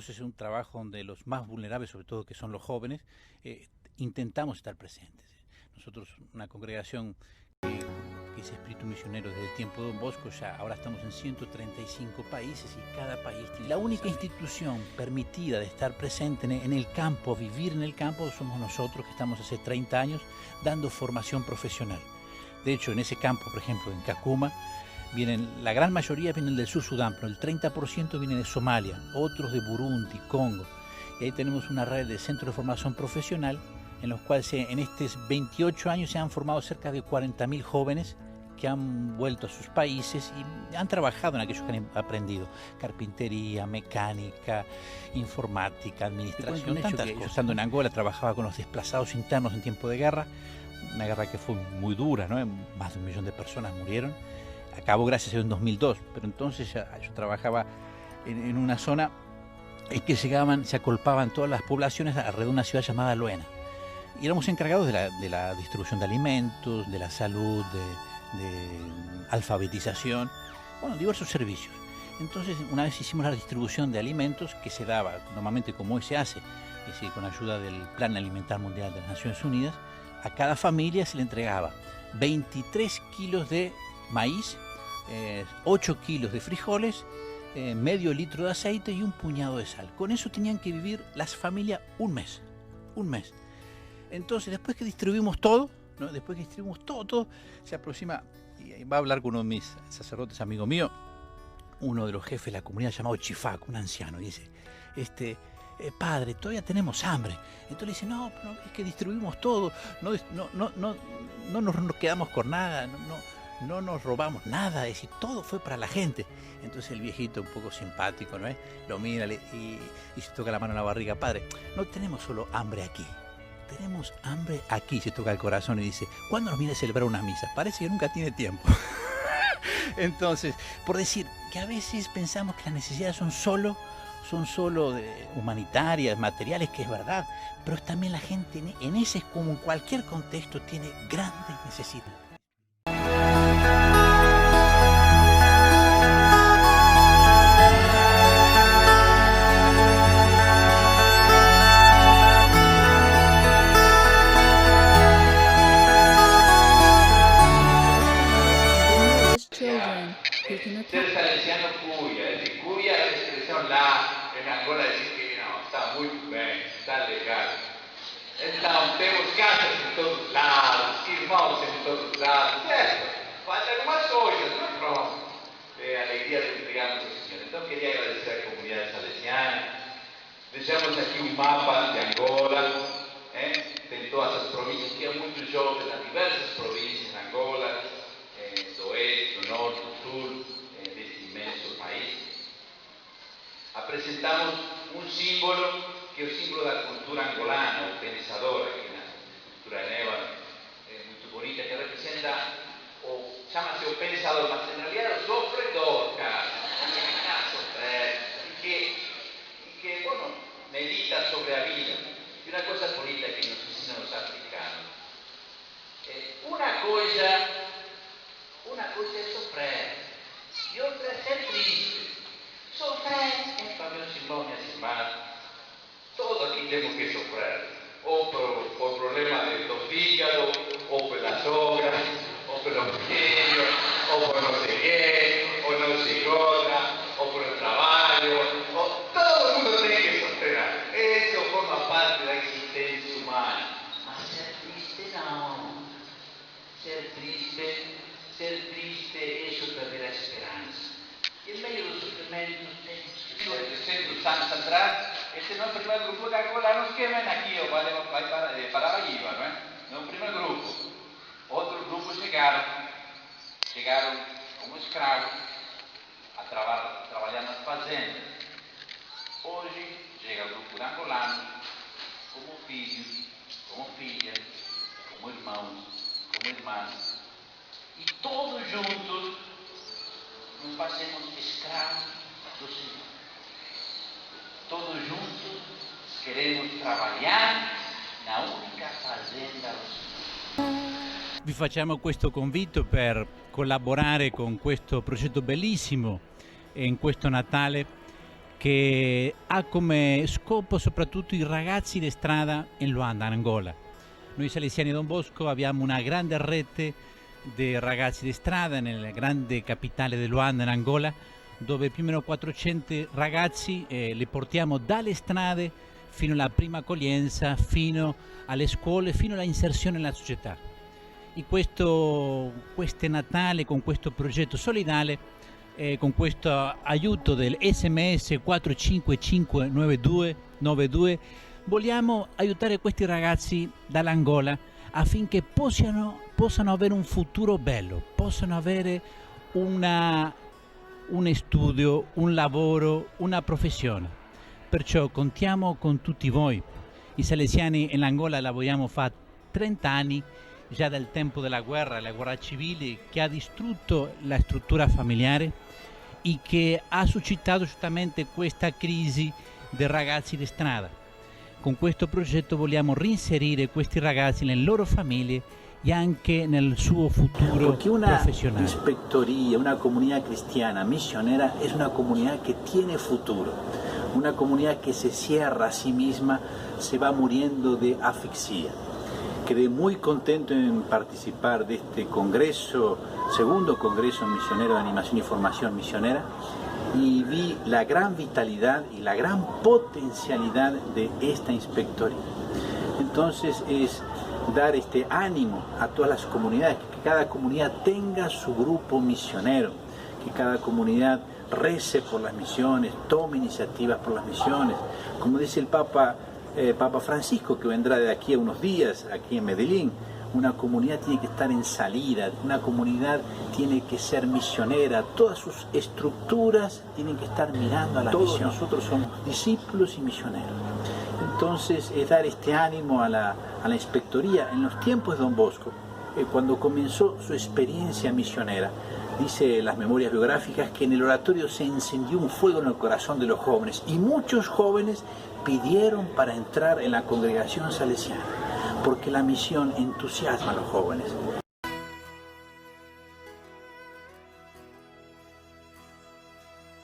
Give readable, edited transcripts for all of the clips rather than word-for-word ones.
nosotros es un trabajo donde los más vulnerables, sobre todo que son los jóvenes, intentamos estar presentes. Nosotros, una congregación que es espíritu misionero desde el tiempo de Don Bosco, ya ahora estamos en 135 países y cada país tiene... La única institución permitida de estar presente en el campo, vivir en el campo, somos nosotros, que estamos hace 30 años dando formación profesional. De hecho, en ese campo, por ejemplo, en Kakuma, la gran mayoría vienen del sur Sudán, pero el 30% viene de Somalia, otros de Burundi, Congo. Y ahí tenemos una red de centros de formación profesional en los cuales en estos 28 años se han formado cerca de 40.000 jóvenes que han vuelto a sus países y han trabajado en aquello que han aprendido: carpintería, mecánica, informática, administración, tantas cosas. Yo, estando en Angola, trabajaba con los desplazados internos en tiempo de guerra, una guerra que fue muy dura, ¿no? Más de 1 millón de personas murieron. Acabó, gracias a Dios, en 2002, pero entonces yo trabajaba en una zona en que se acolpaban todas las poblaciones alrededor de una ciudad llamada Luena. Y éramos encargados de la distribución de alimentos, de la salud, de alfabetización, bueno, diversos servicios. Entonces, una vez hicimos la distribución de alimentos, que se daba normalmente como hoy se hace, es decir, con ayuda del Plan Alimentar Mundial de las Naciones Unidas. A cada familia se le entregaba 23 kilos de maíz, 8 kilos de frijoles, medio litro de aceite y un puñado de sal. Con eso tenían que vivir las familias un mes. Entonces, después que distribuimos todo, ¿no? Todo, se aproxima, y va a hablar con uno de mis sacerdotes, amigo mío, uno de los jefes de la comunidad llamado Chifac, un anciano, y dice, padre, todavía tenemos hambre. Entonces le dice, no, es que distribuimos todo, no nos quedamos con nada, no nos robamos nada, es decir, todo fue para la gente. Entonces el viejito, un poco simpático, ¿no es? Lo mira y se toca la mano en la barriga: padre, no tenemos solo hambre aquí, tenemos hambre aquí. Se toca el corazón y dice: ¿cuándo nos viene a celebrar una misa? Parece que nunca tiene tiempo. Entonces, por decir que a veces pensamos que las necesidades son solo humanitarias, materiales, que es verdad, pero también la gente en ese, como en cualquier contexto, tiene grandes necesidades. Ser salesiano Curia, es decir, Curia es expresión lá, en Angola decir que no, está muy bien, está legal. Então, temos casas em todos os lados, irmãos em todos os lados, certo? Falta algumas coisas, mas pronto. A alegria de entregarmos ao Senhor. Então, queria agradecer à comunidade salesiana. Deixamos aqui um mapa de Angola, tem todas as províncias, que é muito jovem, nas diversas províncias em Angola, do oeste, do norte, do sul, deste imenso país. Apresentamos um símbolo, que é o símbolo da cultura angolana, o pensador, aqui na cultura neva, muito bonita, que representa, chama-se o pensador, mas em realidade é o sofredor, cara, e que, bueno, medita sobre a vida. E uma coisa bonita que nos ensinam os africanos. Una cosa es sofrer y otra es ser triste. Sofrer es para meus irmãos e minhas irmãs. Todos aquí tenemos que sofrer. O por problemas do fígado, o pela sogra, o pelos filhos, o por no sé qué, o no se goza, o por el trabajo. Todo el mundo tiene que sofrer. Eso forma parte de la existencia humana. Mas ser triste no. Ser triste é isso perder a esperança. E em meio dos sofrimentos temos que ser. 300 anos atrás, este não é o primeiro grupo de angolanos que vem aqui, ou vai para a Bahia, não é? Não é o primeiro grupo. Outros grupos chegaram como escravos, a trabalhar nas fazendas. Hoje chega o grupo de angolanos como filhos, como filhas, como irmãos, como irmãs. E todos juntos nos fazemos escravos do Senhor. Todos juntos queremos trabalhar na unica fazenda do Senhor. Vi facciamo questo convito per collaborare con questo progetto bellissimo in questo Natale che ha come scopo soprattutto i ragazzi di strada in Luanda, in Angola. Noi salesiani Don Bosco abbiamo una grande rete di ragazzi di strada nella grande capitale di Luanda, in Angola, dove più o meno 400 ragazzi li portiamo dalle strade fino alla prima accoglienza, fino alle scuole, fino alla inserzione nella società. E questo Natale, con questo progetto solidale, con questo aiuto del SMS 45592, vogliamo aiutare questi ragazzi dall'Angola affinché possano avere un futuro bello, possano avere un studio, un lavoro, una professione. Perciò contiamo con tutti voi. I salesiani in Angola lavoriamo fa 30 anni, già dal tempo della guerra, la guerra civile, che ha distrutto la struttura familiare e che ha suscitato giustamente questa crisi dei ragazzi di strada. Con questo progetto vogliamo reinserire questi ragazzi nelle loro famiglie e anche nel suo futuro profesional. Inspectoría, una comunidad cristiana misionera es una comunidad que tiene futuro. Una comunidad que se cierra a sí misma se va muriendo de asfixia. Quedé muy contento en participar de este congreso, segundo congreso misionero de animación y formación misionera, y vi la gran vitalidad y la gran potencialidad de esta inspectoría. Entonces es dar este ánimo a todas las comunidades, que cada comunidad tenga su grupo misionero, que cada comunidad rece por las misiones, tome iniciativas por las misiones. Como dice el Papa Francisco, que vendrá de aquí a unos días, aquí en Medellín, una comunidad tiene que estar en salida, una comunidad tiene que ser misionera, todas sus estructuras tienen que estar mirando a la misión. Todos nosotros somos discípulos y misioneros. Entonces es dar este ánimo a la inspectoría. En los tiempos de Don Bosco, cuando comenzó su experiencia misionera, dice las memorias biográficas que en el oratorio se encendió un fuego en el corazón de los jóvenes y muchos jóvenes pidieron para entrar en la congregación salesiana, porque la misión entusiasma a los jóvenes.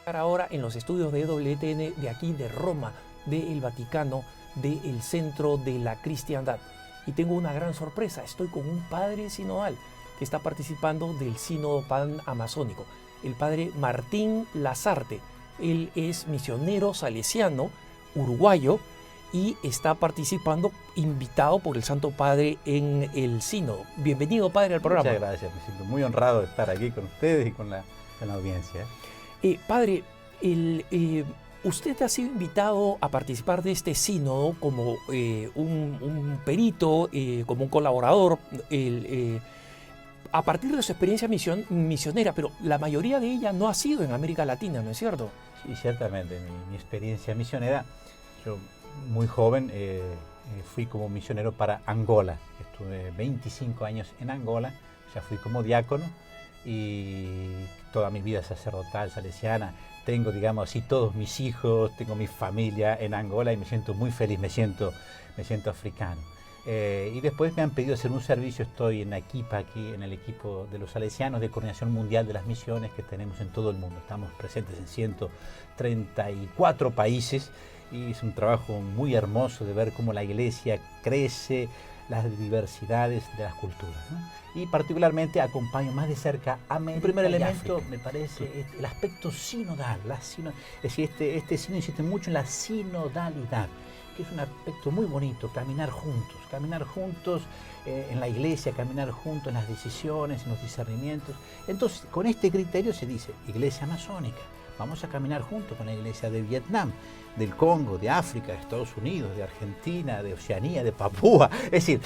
Ahora en los estudios de EWTN de aquí de Roma, del Vaticano, del Centro de la Cristiandad. Y tengo una gran sorpresa, estoy con un padre sinodal que está participando del Sínodo Pan-Amazónico, el padre Martín Lazarte. Él es misionero salesiano, uruguayo, y está participando, invitado por el Santo Padre en el Sínodo. Bienvenido, padre, al programa. Muchas gracias, me siento muy honrado de estar aquí con ustedes y con la audiencia. Padre, usted ha sido invitado a participar de este sínodo como un perito, como un colaborador, a partir de su experiencia misionera, pero la mayoría de ella no ha sido en América Latina, ¿no es cierto? Sí, ciertamente, mi experiencia misionera, yo muy joven fui como misionero para Angola, estuve 25 años en Angola, ya fui como diácono y toda mi vida sacerdotal, salesiana, tengo, digamos así, todos mis hijos, tengo mi familia en Angola y me siento muy feliz, me siento africano. Y después me han pedido hacer un servicio, estoy en Aquipa, aquí en el equipo de los salesianos de Coordinación Mundial de las Misiones que tenemos en todo el mundo. Estamos presentes en 134 países y es un trabajo muy hermoso de ver cómo la iglesia crece, las diversidades de las culturas, ¿no? Y particularmente acompaño más de cerca a América. El primer elemento me parece el aspecto sinodal, es decir, este sínodo insiste mucho en la sinodalidad, que es un aspecto muy bonito, caminar juntos en la iglesia, caminar juntos en las decisiones, en los discernimientos. Entonces, con este criterio se dice, iglesia amazónica, vamos a caminar juntos con la iglesia de Vietnam, del Congo, de África, de Estados Unidos, de Argentina, de Oceanía, de Papúa, es decir,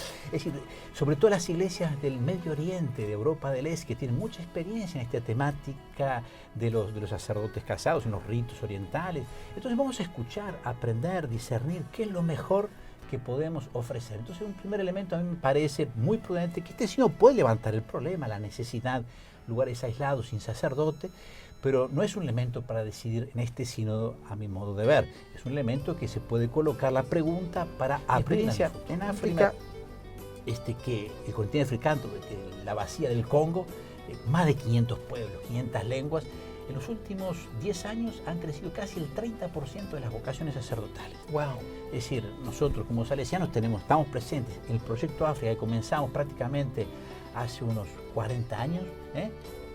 sobre todo las iglesias del Medio Oriente, de Europa del Este, que tienen mucha experiencia en esta temática de los sacerdotes casados, en los ritos orientales. Entonces vamos a escuchar, aprender, discernir qué es lo mejor que podemos ofrecer. Entonces un primer elemento a mí me parece muy prudente, que este sínodo puede levantar el problema, la necesidad, lugares aislados sin sacerdote, pero no es un elemento para decidir en este sínodo, a mi modo de ver. Es un elemento que se puede colocar la pregunta para abrir en África, que el continente africano, la vacía del Congo, más de 500 pueblos, 500 lenguas. en los últimos 10 años han crecido casi el 30% de las vocaciones sacerdotales. Wow. Es decir, nosotros como salesianos estamos presentes en el proyecto África que comenzamos prácticamente hace unos 40 años.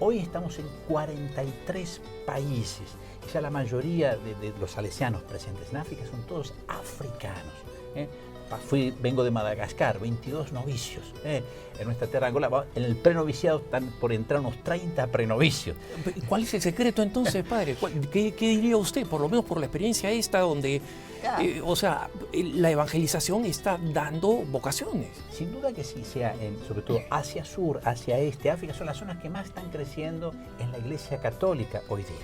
Hoy estamos en 43 países. Y ya la mayoría de los salesianos presentes en África son todos africanos. Vengo de Madagascar, 22 novicios. En nuestra tierra Angola, en el prenoviciado están por entrar unos 30 prenovicios. ¿Cuál es el secreto entonces, padre? ¿Qué diría usted, por lo menos por la experiencia esta, donde, la evangelización está dando vocaciones? Sin duda que sí, sobre todo hacia sur, hacia este, África son las zonas que más están creciendo en la Iglesia Católica hoy día.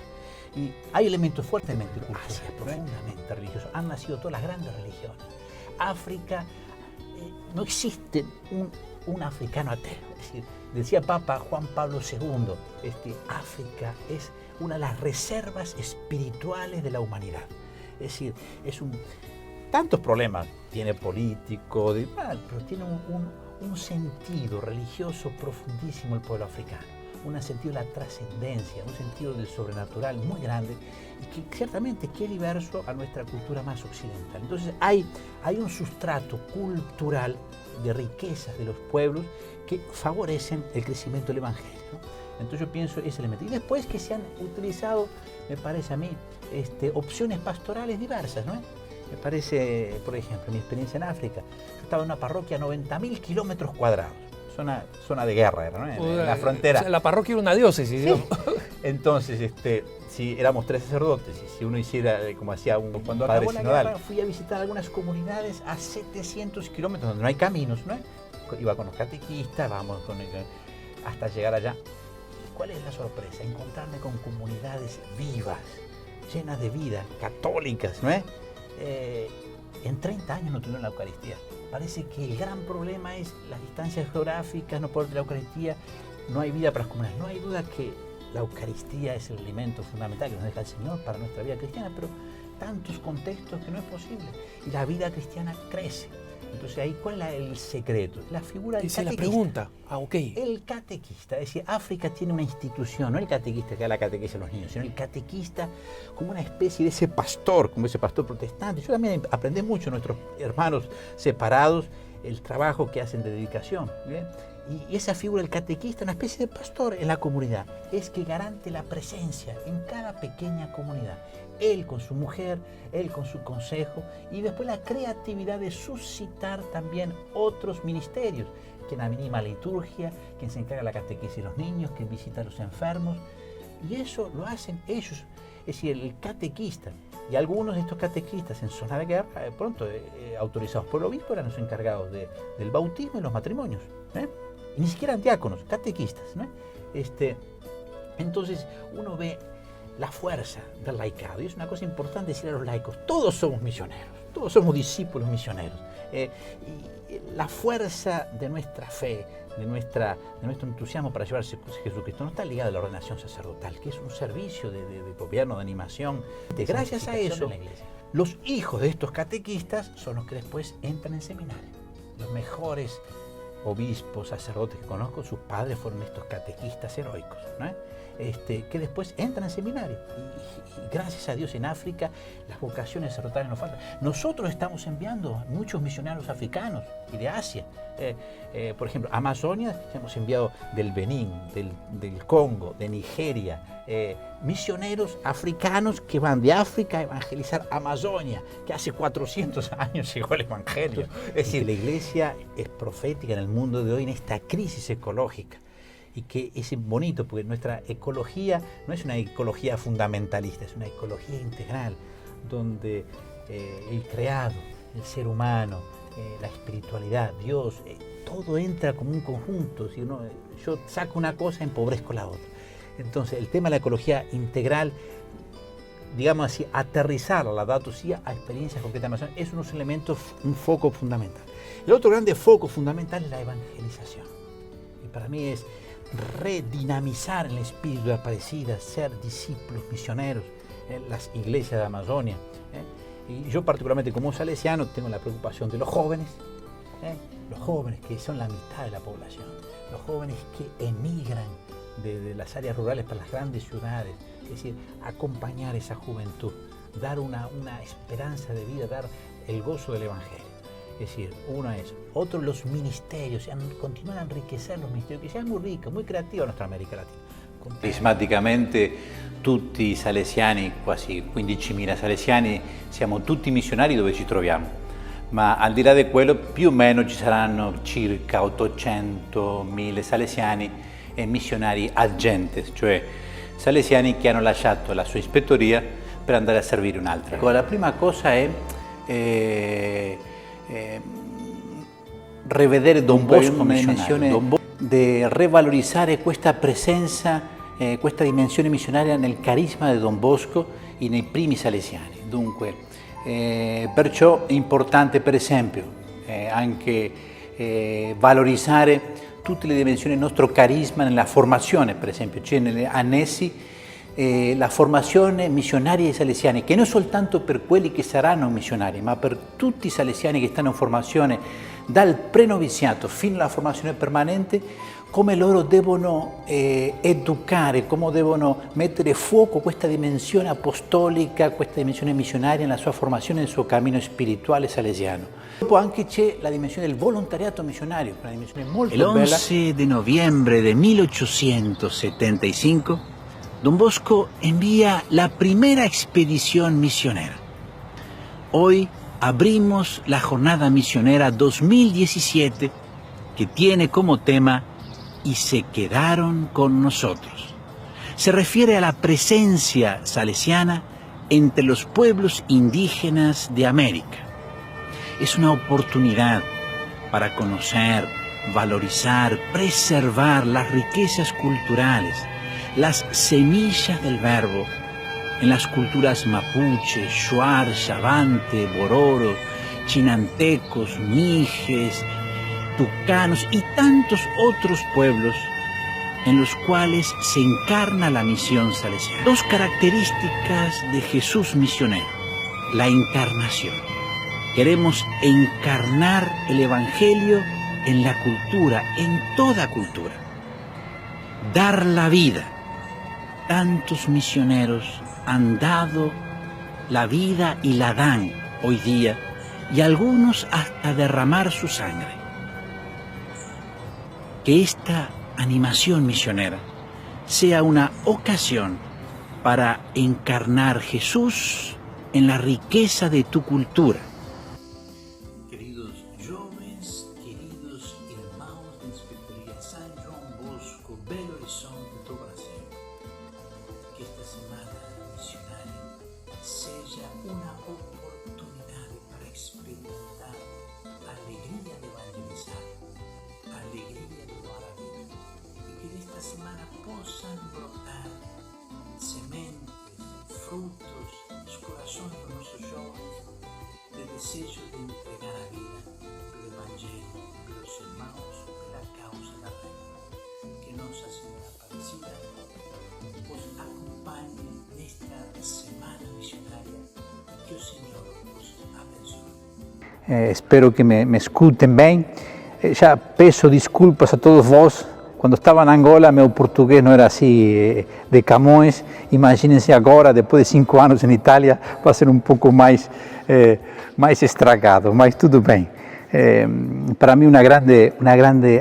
Y hay elementos fuertemente culturales, profundamente religiosos. Han nacido todas las grandes religiones. África, no existe un africano ateo. Es decir, decía Papa Juan Pablo II, África es una de las reservas espirituales de la humanidad. Es decir, tantos problemas tiene político, pero tiene un sentido religioso profundísimo el pueblo africano. Un sentido de la trascendencia, un sentido del sobrenatural muy grande y que ciertamente que es diverso a nuestra cultura más occidental. Entonces hay un sustrato cultural de riquezas de los pueblos que favorecen el crecimiento del Evangelio, ¿no? Entonces yo pienso ese elemento. Y después que se han utilizado, me parece a mí, opciones pastorales diversas, ¿no? Me parece, por ejemplo, mi experiencia en África, yo estaba en una parroquia a 90.000 kilómetros cuadrados. Zona de guerra era, ¿no? En la frontera. O sea, la parroquia era una diócesis, sí. Entonces, si éramos 3 sacerdotes y si uno hiciera como hacía cuando padre sinodal, fui a visitar algunas comunidades a 700 kilómetros donde no hay caminos, ¿no? Iba con los catequistas, hasta llegar allá. ¿Cuál es la sorpresa? Encontrarme con comunidades vivas, llenas de vida, católicas, ¿no? En 30 años no tuvieron la Eucaristía. Parece que el gran problema es las distancias geográficas, no poder de la Eucaristía, no hay vida para las comunidades. No hay duda que la Eucaristía es el alimento fundamental que nos deja el Señor para nuestra vida cristiana, pero tantos contextos que no es posible. Y la vida cristiana crece. Entonces ahí, ¿cuál es el secreto? La figura del catequista. Esa es la pregunta. El catequista, es decir, África tiene una institución, no el catequista que da la catequesis a los niños, sino el catequista como una especie de ese pastor, como ese pastor protestante. Yo también aprendí mucho de nuestros hermanos separados, el trabajo que hacen de dedicación, ¿bien? Y esa figura del catequista, una especie de pastor en la comunidad, es que garante la presencia en cada pequeña comunidad. Él con su mujer, él con su consejo y después la creatividad de suscitar también otros ministerios. Quien anima la liturgia, quien se encarga de la catequesis de los niños, quien visita a los enfermos. Y eso lo hacen ellos, es decir, el catequista. Y algunos de estos catequistas en zona de guerra, pronto autorizados por el obispo, eran los encargados del bautismo y los matrimonios. Y ni siquiera diáconos, catequistas, ¿no? Entonces uno ve la fuerza del laicado, y es una cosa importante decir a los laicos, todos somos misioneros, todos somos discípulos misioneros. Y la fuerza de nuestra fe, de nuestro entusiasmo para llevarse a Jesucristo no está ligada a la ordenación sacerdotal, que es un servicio de gobierno, de animación. Gracias a eso, los hijos de estos catequistas son los que después entran en seminario. Los mejores obispos, sacerdotes que conozco, sus padres fueron estos catequistas heroicos, ¿no? Que después entran en seminario. Y gracias a Dios en África las vocaciones sacerdotales nos faltan. Nosotros estamos enviando muchos misioneros africanos y de Asia. Por ejemplo, a Amazonia hemos enviado del Benín, del Congo, de Nigeria, misioneros africanos que van de África a evangelizar Amazonia, que hace 400 años llegó el Evangelio. Es decir, la Iglesia es profética en el mundo de hoy en esta crisis ecológica. Y que es bonito porque nuestra ecología no es una ecología fundamentalista, es una ecología integral, donde el creado, el ser humano, la espiritualidad, Dios, todo entra como un conjunto. Si yo saco una cosa, empobrezco la otra. Entonces el tema de la ecología integral, digamos así, aterrizar la datosía a experiencias concretas es unos elementos, un foco fundamental. El otro grande foco fundamental es la evangelización. Y para mí es redinamizar el espíritu de Aparecida, ser discípulos misioneros en las iglesias de Amazonia. Y yo particularmente como salesiano tengo la preocupación de los jóvenes que son la mitad de la población, los jóvenes que emigran de las áreas rurales para las grandes ciudades, Es decir, acompañar esa juventud, dar una esperanza de vida, dar el gozo del Evangelio. Es decir, uno es, otro los ministerios, continuar a enriquecer los ministerios, que sean muy ricos, muy creativos en nuestra América Latina. Carismaticamente tutti i salesiani, quasi 15.000 salesiani, siamo tutti missionari dove ci troviamo, ma al di là di quello più o meno ci saranno circa 800.000 salesiani e missionari agentes, cioè salesiani che hanno lasciato la sua ispettoria per andare a servire un'altra. La prima cosa è rivedere Don Bosco missionario, di revalorizzare questa presenza, questa dimensione missionaria nel carisma di Don Bosco e nei primi salesiani. Dunque, perciò è importante per esempio anche valorizzare tutte le dimensioni del nostro carisma nella formazione, per esempio, c'è negli annessi la formazione missionaria dei salesiani, che non soltanto per quelli che saranno missionari, ma per tutti i salesiani che stanno in formazione dal prenoviziato fino alla formazione permanente, come loro devono educare, come devono mettere a fuoco questa dimensione apostolica, questa dimensione missionaria nella sua formazione, nel suo cammino spirituale salesiano. Dopo anche c'è la dimensione del volontariato missionario, una dimensione molto bella. El 11 de noviembre de 1875, Don Bosco envía la primera expedición misionera. Hoy abrimos la Jornada Misionera 2017, que tiene como tema "Y se quedaron con nosotros". Se refiere a la presencia salesiana entre los pueblos indígenas de América. Es una oportunidad para conocer, valorizar, preservar las riquezas culturales, las semillas del verbo en las culturas mapuche, shuar, xavante, bororo, chinantecos, mijes, tucanos y tantos otros pueblos en los cuales se encarna la misión salesiana. Dos características de Jesús misionero: la encarnación. Queremos encarnar el Evangelio en la cultura, en toda cultura. Dar la vida. Tantos misioneros han dado la vida y la dan hoy día, y algunos hasta derramar su sangre. Que esta animación misionera sea una ocasión para encarnar Jesús en la riqueza de tu cultura. Queridos jóvenes, queridos hermanos de la Inspectoría San João Bosco, Belo Horizonte do Brasil, que esta semana misionaria sea una oportunidad para experimentar alegría de evangelizar, alegría de dar la vida, y que de esta semana puedan brotar sementes, frutos, los corazones de nuestros jóvenes, de deseo de entregar a vida el Evangelio de los hermanos de la causa de la reina. Que Nuestra Señora Aparecida os acompañe en esta semana misionaria, que el Señor os abençoe. Espero que me escutem bem. Já peço desculpas a todos vós. Quando estava na Angola, meu português não era assim de Camões. Imaginem-se agora, depois de 5 anos em Itália, vai ser um pouco mais estragado, mas tudo bem. Para mim, uma grande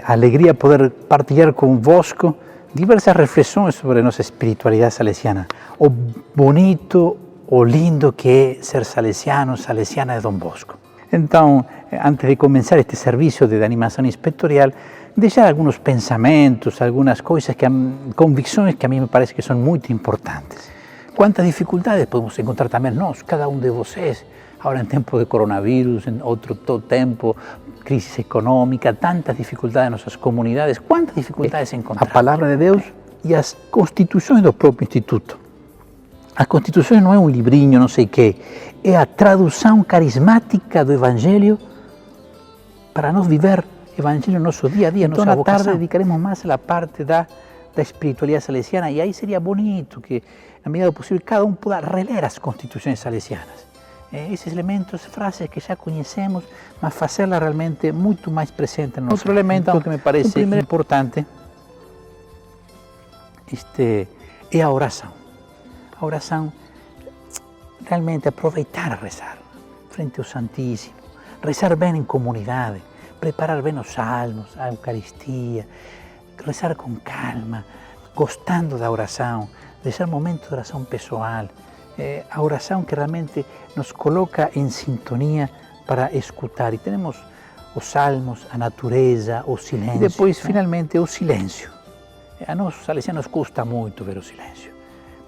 alegria poder partilhar convosco diversas reflexões sobre nossa espiritualidade salesiana. O bonito, o lindo que é ser salesiano, salesiana de Don Bosco. Então, antes de começar este serviço de animação inspectorial, deixar alguns pensamentos, algumas coisas, convicções que a mim me parece que são muito importantes. Quantas dificuldades podemos encontrar também nós, cada um de vocês, agora em tempo de coronavírus, em outro tempo, crise econômica, tantas dificuldades em nossas comunidades, quantas dificuldades encontramos? A palavra de Deus e as constituições do próprio Instituto. As constituições não é um livrinho, não sei o quê, é a tradução carismática do Evangelho para nós viver Evangelho no nosso dia a dia. Então, na tarde, dedicaremos mais a parte da espiritualidade salesiana, e aí seria bonito que, na medida do possível, cada um puder reler as constituições salesianas. Esses elementos, frases que já conhecemos, mas fazê-las realmente muito mais presente no nosso. Outro elemento que me parece importante é a oração. a oração, realmente aproveitar a rezar, frente ao Santíssimo, rezar bem em comunidade, preparar bem os salmos, a Eucaristia, rezar com calma, gostando da oração, deixar momento de oração pessoal, a oração que realmente nos coloca em sintonia para escutar. E temos os salmos, a natureza, o silêncio. E depois, finalmente, o silêncio. A nós, salesianos, custa muito ver o silêncio.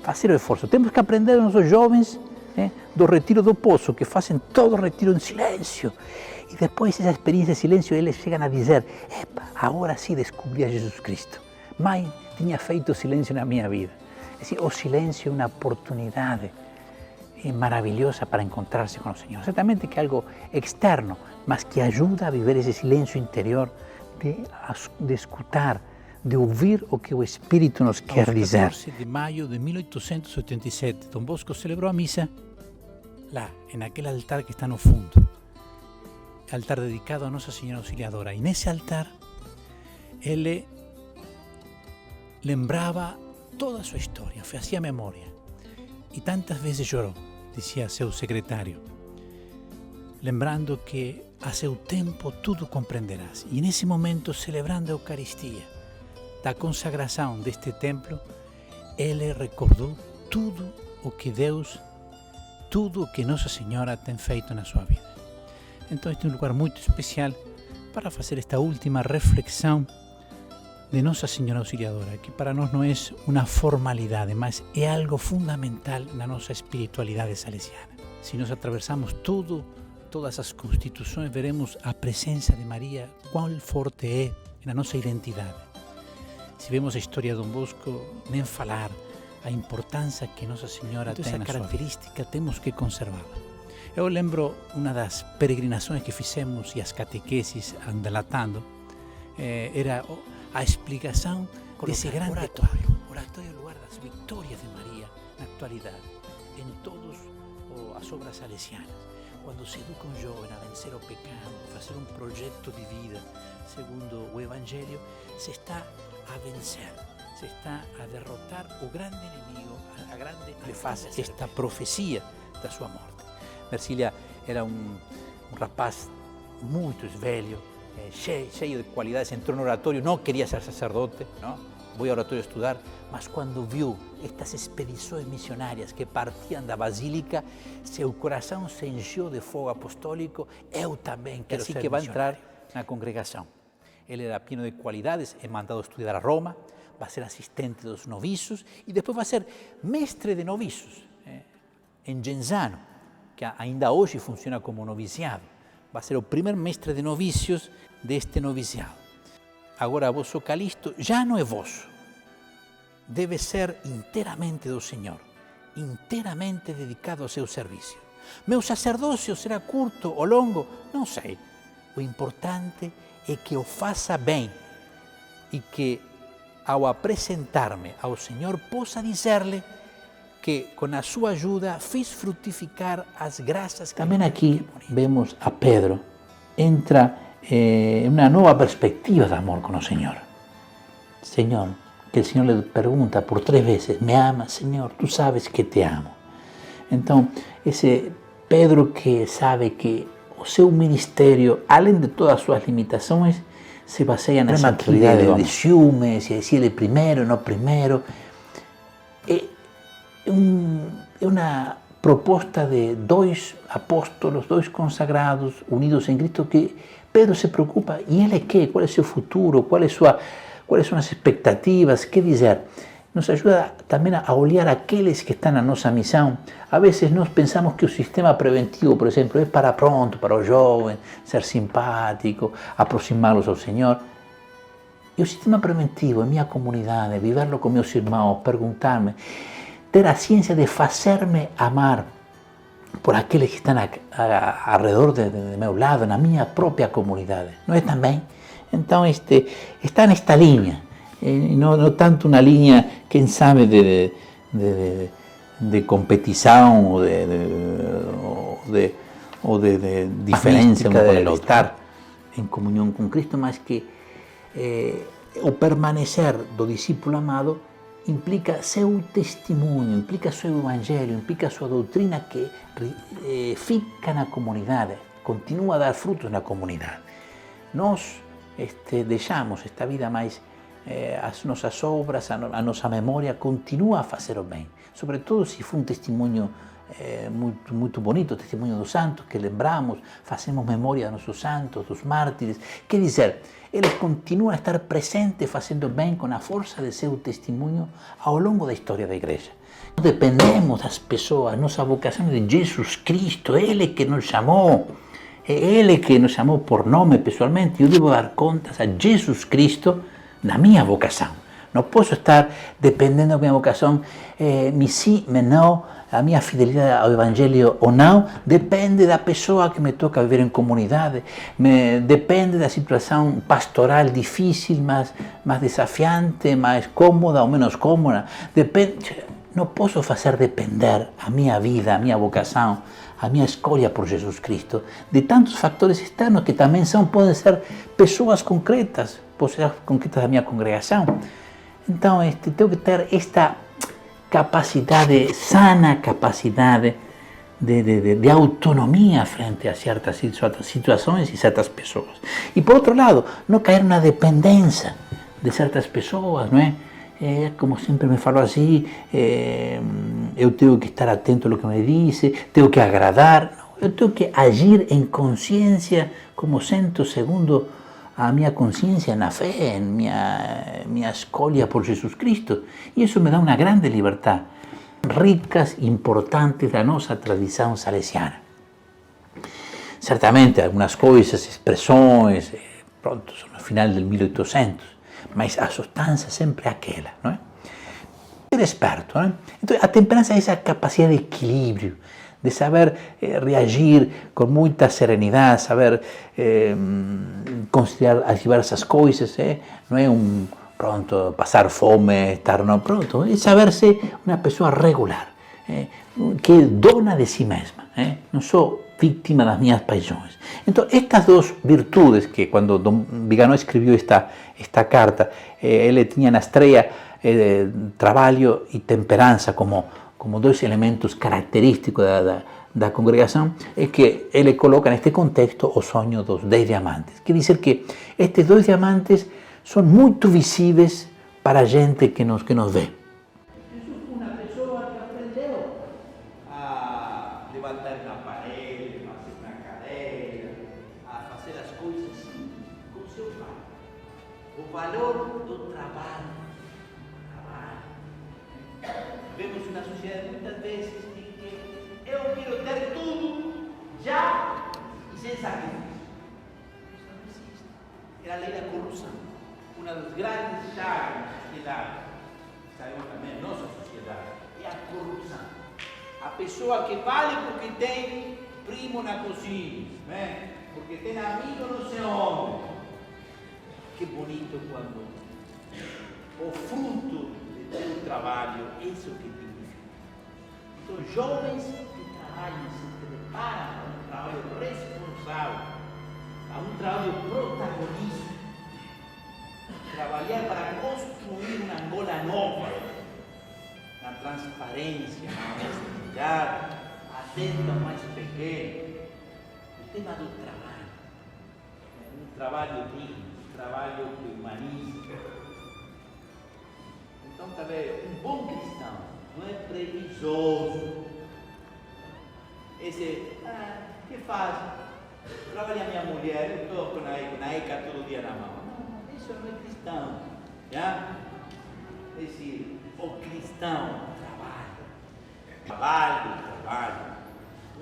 Fazer o esforço. Temos que aprender aos nossos jovens do Retiro do Poço, que fazem todo o retiro em silêncio. E depois, essa experiência de silêncio, eles chegam a dizer: epa, agora sim descobri a Jesus Cristo. Mãe, tinha feito silêncio na minha vida. Assim, o silêncio é uma oportunidade maravilhosa para encontrar-se com o Senhor. Certamente que é algo externo, mas que ajuda a viver esse silêncio interior de escutar, de ouvir o que o Espírito nos quer dizer. 14 de maio de 1887, Dom Bosco celebrou a missa lá, naquele altar que está no fundo, altar dedicado a Nossa Senhora Auxiliadora. E nesse altar, ele lembrava toda a sua história, fazia memória. E tantas vezes chorou, dizia seu secretário, lembrando que a seu tempo tudo compreenderás. E nesse momento, celebrando a Eucaristia, da consagração deste templo, ele recordou tudo o que Deus, tudo o que Nossa Senhora tem feito na sua vida. Então este é um lugar muito especial para fazer esta última reflexão de Nossa Senhora Auxiliadora, que para nós não é uma formalidade, mas é algo fundamental na nossa espiritualidade salesiana. Se nós atravessamos todas as constituições, veremos a presença de Maria, quão forte é na nossa identidade. Se vemos a história de Dom Bosco, nem falar a importância que Nossa Senhora tem na sua vida. Essa característica temos que conservá-la. Eu lembro uma das peregrinações que fizemos e as catequeses andelatando, era a explicação desse grande oratório. Oratório é o lugar das vitórias de Maria na atualidade, em todas as obras salesianas. Quando se educa um jovem a vencer o pecado, a fazer um projeto de vida segundo o Evangelho, se está a vencer, se está a derrotar o grande inimigo, a grande lhe faz esta profecia da sua morte. Mercília era um rapaz muito velho, cheio de qualidades, entrou no oratório, não queria ser sacerdote, não? Vou ao oratório estudar, mas quando viu estas expedições missionárias que partiam da Basílica, seu coração se encheu de fogo apostólico, eu também quero ser missionário. Assim que vai entrar na congregação. Ele era pleno de qualidades, é mandado estudar a Roma, vai ser assistente dos noviços e depois vai ser mestre de noviços em Genzano, que ainda hoje funciona como noviciado. Vai ser o primeiro mestre de novícios deste noviciado. Agora, vosso Calixto já não é vosso. Deve ser inteiramente do Senhor, inteiramente dedicado ao seu serviço. Meu sacerdócio será curto ou longo? Não sei. O importante é que o faça bem e que, ao apresentar-me ao Senhor, possa dizer-lhe que, com a sua ajuda, fiz frutificar as graças que... Também aqui vemos a Pedro, entra uma nova perspectiva de amor com o Senhor. Senhor, que o Senhor lhe pergunta por 3 vezes, me ama, Senhor, tu sabes que te amo. Então, esse Pedro que sabe que o seu ministério, além de todas as suas limitações, se baseia nessa atividade de ciúmes, e se ele primeiro, não primeiro. É uma proposta de 2 apóstolos, 2 consagrados, unidos em Cristo, que Pedro se preocupa, e ele quê? Qual é o seu futuro? Quais são as expectativas? Que dizer? Nos ajuda também a olhar aqueles que estão na nossa missão. A vezes nós pensamos que o sistema preventivo, por exemplo, é para o jovem, ser simpático, aproximá-los ao Senhor. E o sistema preventivo, a minha comunidade, viverlo com meus irmãos, perguntar-me, ter a ciência de fazer-me amar por aqueles que estão ao redor de meu lado, na minha própria comunidade. Não é também? Então, está nesta linha, não tanto uma linha, quem sabe, de competição ou de diferença de estar em comunhão com Cristo, mas que o permanecer do discípulo amado implica seu testemunho, implica seu evangelho, implica sua doutrina que fica na comunidade, continua a dar frutos na comunidade. Nós deixamos esta vida, mas as nossas obras, a nossa memória continua a fazer o bem, sobretudo se for um testemunho muito bonito, o testemunho dos santos, que lembramos, fazemos memória dos nossos santos, dos mártires. Quer dizer, eles continuam a estar presentes, fazendo bem com a força de seu testemunho ao longo da história da igreja. Nós dependemos das pessoas, nossa vocação é de Jesus Cristo, Ele que nos chamou, é Ele que nos chamou por nome pessoalmente. Eu devo dar contas a Jesus Cristo da minha vocação. Não posso estar dependendo da minha vocação, me sim, me não. A minha fidelidade ao Evangelho ou não depende da pessoa que me toca viver em comunidade, depende da situação pastoral difícil, mais desafiante, mais cômoda ou menos cômoda. Depende. Não posso fazer depender a minha vida, a minha vocação, a minha escolha por Jesus Cristo de tantos fatores externos que também podem ser pessoas concretas, pessoas concretas da minha congregação. Então, tenho que ter esta capacidade, sana capacidade de autonomia frente a certas situações e certas pessoas. E por outro lado, não cair na dependência de certas pessoas, não é? Como sempre me falo assim, eu tenho que estar atento ao que me diz, tenho que agradar, eu tenho que agir em consciência, como sento segundo a minha consciência na fé, em minha escolha por Jesus Cristo. E isso me dá uma grande liberdade, ricas, importantes da nossa tradição salesiana. Certamente, algumas coisas, expressões, pronto, são no final del 1800, mas a substância sempre é aquela, não é? Ser esperto, não é? Então, a temperança é essa capacidade de equilíbrio, de saber reagir com muita serenidade, saber considerar as diversas coisas, não é pronto, passar fome, estar não pronto, é saber ser uma pessoa regular, que é dona de si mesma, não sou vítima das minhas paixões. Então, estas duas virtudes, que quando Dom Viganò escreveu esta carta, ele tinha na estreia trabalho e temperança como dois elementos característicos da congregação, é que ele coloca neste contexto o sonho dos 10 diamantes. Quer dizer que estes 2 diamantes são muito visíveis para a gente que nos vê. Jesus foi uma pessoa que aprendeu a levantar na parede, a fazer na cadeira, a fazer as coisas com seu pai. O valor do trabalho. Vemos uma sociedade muitas vezes em que eu quero ter tudo já e sem sacrifício. Isso não existe. É a lei da corrupção. Uma das grandes chagas da sociedade, sabemos também, nossa sociedade, é a corrupção. A pessoa que vale porque tem primo na cozinha, né? Porque tem amigo não sei onde. Que bonito quando o fruto do trabalho, isso que significa. Então, jovens que trabalham, se preparam para um trabalho responsável, a um trabalho protagonista, trabalhar para construir uma Angola nova, na transparência, na honestidade, atento ao mais pequeno. O tema do trabalho, um trabalho digno, um trabalho que humaniza. Então, também, um bom cristão não é preguiçoso. Esse, que faz? Trabalha minha mulher, eu estou com a ECA todo dia na mão. Não, isso não é cristão. Já? Esse, o cristão trabalha.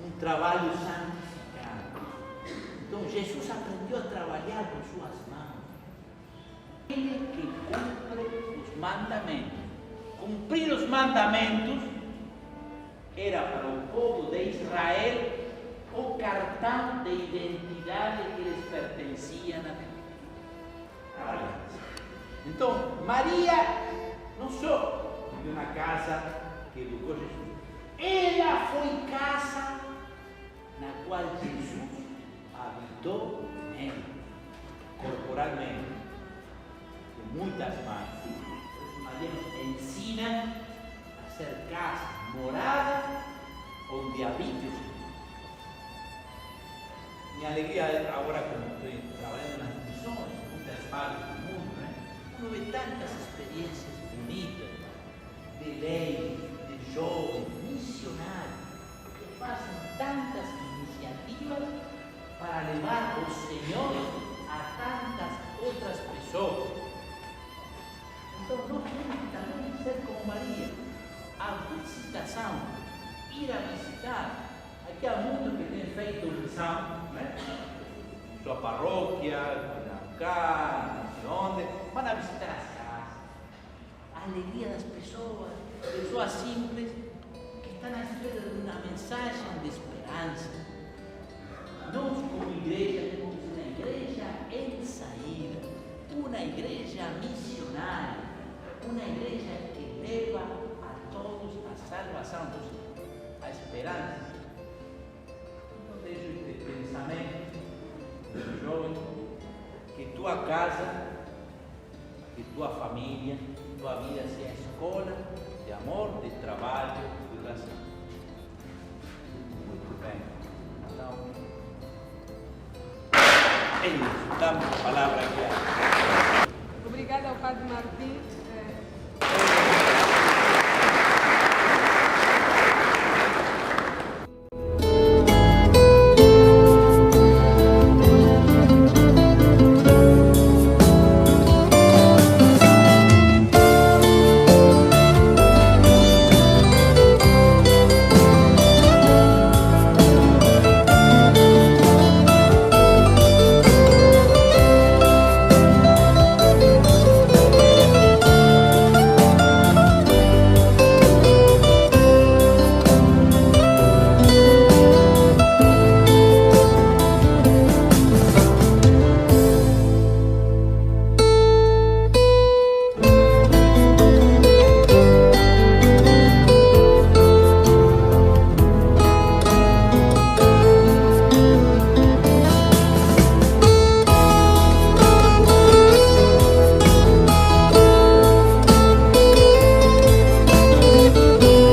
Um trabalho santificado. Então, Jesus aprendeu a trabalhar com suas mãos. Ele que cumpre os mandamentos. Cumprir os mandamentos era para o povo de Israel o cartão de identidade que lhes pertencia na aliança. Então, Maria não só viveu na casa que educou Jesus, ela foi casa na qual Jesus habitou corporalmente, com muitas mãos. que nos ensinan a ser casa, morada, onde habite o Señor. Mi alegría ahora, como estoy trabajando en las misiones, en muchas partes del mundo, uno ve tantas experiencias bonitas de leyes, de jóvenes, misionarios, que hacen tantas iniciativas para levar o Señor a tantas otras pessoas. Então, nós temos que também ser como Maria, a visitação, ir a visitar. Aqui há muitos que têm feito missão, né? Sua paróquia, cá, não sei onde, vão a visitar as casas. A alegria das pessoas simples, que estão à espera de uma mensagem de esperança. Nós, como igreja, temos uma igreja em saída, uma igreja missionária, uma igreja que leva a todos a salvação do Senhor, a esperança. Então, deixo este pensamento dos jovens, que tua casa, que tua família, tua vida seja escola de amor, de trabalho, de oração. Muito bem. Então, damos a palavra aqui. Obrigada ao Padre Martim